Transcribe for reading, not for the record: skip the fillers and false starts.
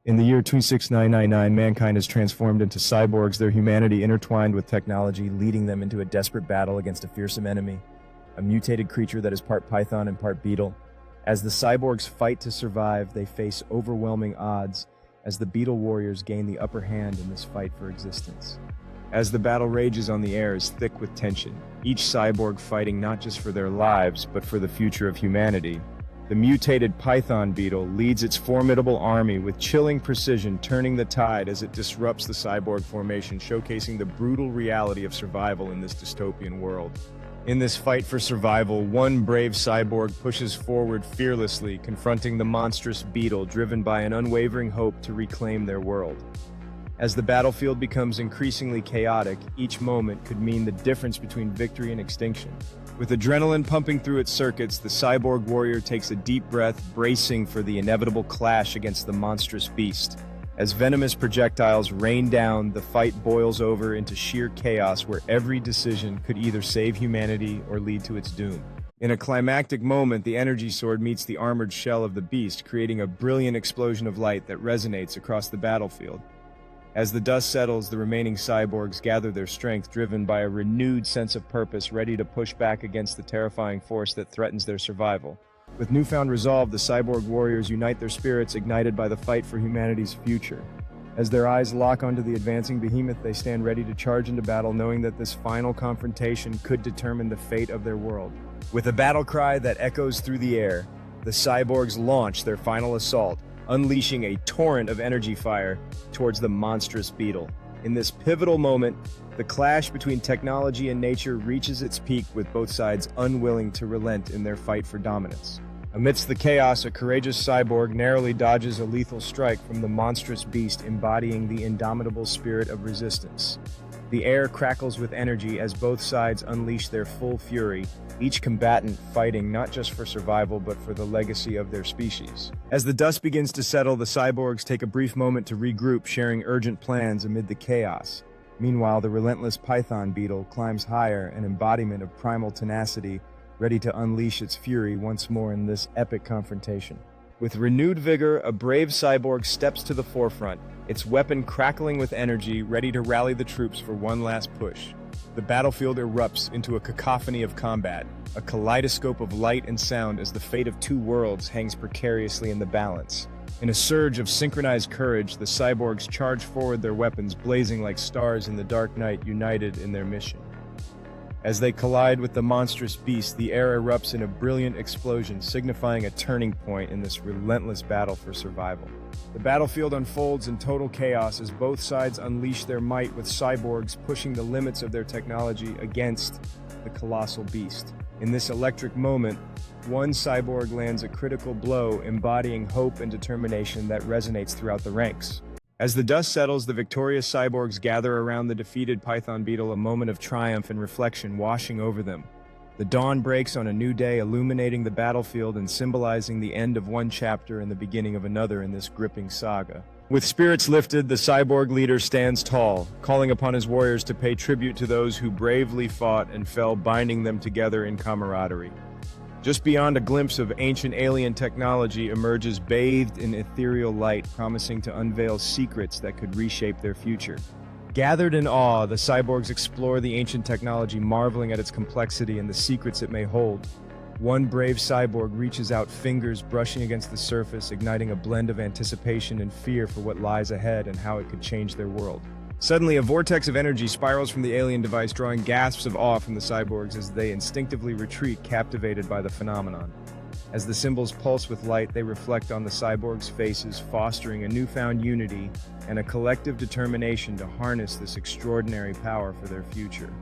In the year 26999, mankind is transformed into cyborgs, their humanity intertwined with technology, leading them into a desperate battle against a fearsome enemy, a mutated creature that is part python and part beetle. As the cyborgs fight to survive, they face overwhelming odds as the beetle warriors gain the upper hand in this fight for existence. As the battle rages on, the air is thick with tension, each cyborg fighting not just for their lives, but for the future of humanity. The mutated python beetle leads its formidable army with chilling precision, turning the tide as it disrupts the cyborg formation, showcasing the brutal reality of survival in this dystopian world. In this fight for survival, one brave cyborg pushes forward fearlessly, confronting the monstrous beetle, driven by an unwavering hope to reclaim their world. As the battlefield becomes increasingly chaotic, each moment could mean the difference between victory and extinction. With adrenaline pumping through its circuits, the cyborg warrior takes a deep breath, bracing for the inevitable clash against the monstrous beast. As venomous projectiles rain down, the fight boils over into sheer chaos where every decision could either save humanity or lead to its doom. In a climactic moment, the energy sword meets the armored shell of the beast, creating a brilliant explosion of light that resonates across the battlefield. As the dust settles, the remaining cyborgs gather their strength, driven by a renewed sense of purpose, ready to push back against the terrifying force that threatens their survival. With newfound resolve, the cyborg warriors unite their spirits, ignited by the fight for humanity's future. As their eyes lock onto the advancing behemoth, they stand ready to charge into battle, knowing that this final confrontation could determine the fate of their world. With a battle cry that echoes through the air, the cyborgs launch their final assault, unleashing a torrent of energy fire towards the monstrous beetle. In this pivotal moment, the clash between technology and nature reaches its peak, with both sides unwilling to relent in their fight for dominance. Amidst the chaos, a courageous cyborg narrowly dodges a lethal strike from the monstrous beast, embodying the indomitable spirit of resistance. The air crackles with energy as both sides unleash their full fury, each combatant fighting not just for survival but for the legacy of their species. As the dust begins to settle, the cyborgs take a brief moment to regroup, sharing urgent plans amid the chaos. Meanwhile, the relentless python beetle climbs higher, an embodiment of primal tenacity, ready to unleash its fury once more in this epic confrontation. With renewed vigor, a brave cyborg steps to the forefront, its weapon crackling with energy, ready to rally the troops for one last push. The battlefield erupts into a cacophony of combat, a kaleidoscope of light and sound as the fate of two worlds hangs precariously in the balance. In a surge of synchronized courage, the cyborgs charge forward, their weapons blazing like stars in the dark night, united in their mission. As they collide with the monstrous beast, the air erupts in a brilliant explosion, signifying a turning point in this relentless battle for survival. The battlefield unfolds in total chaos as both sides unleash their might, with cyborgs pushing the limits of their technology against the colossal beast. In this electric moment, one cyborg lands a critical blow, embodying hope and determination that resonates throughout the ranks. As the dust settles, the victorious cyborgs gather around the defeated python beetle, a moment of triumph and reflection washing over them. The dawn breaks on a new day, illuminating the battlefield and symbolizing the end of one chapter and the beginning of another in this gripping saga. With spirits lifted, the cyborg leader stands tall, calling upon his warriors to pay tribute to those who bravely fought and fell, binding them together in camaraderie. Just beyond, a glimpse of ancient alien technology emerges, bathed in ethereal light, promising to unveil secrets that could reshape their future. Gathered in awe, the cyborgs explore the ancient technology, marveling at its complexity and the secrets it may hold. One brave cyborg reaches out, fingers brushing against the surface, igniting a blend of anticipation and fear for what lies ahead and how it could change their world. Suddenly, a vortex of energy spirals from the alien device, drawing gasps of awe from the cyborgs as they instinctively retreat, captivated by the phenomenon. As the symbols pulse with light, they reflect on the cyborgs' faces, fostering a newfound unity and a collective determination to harness this extraordinary power for their future.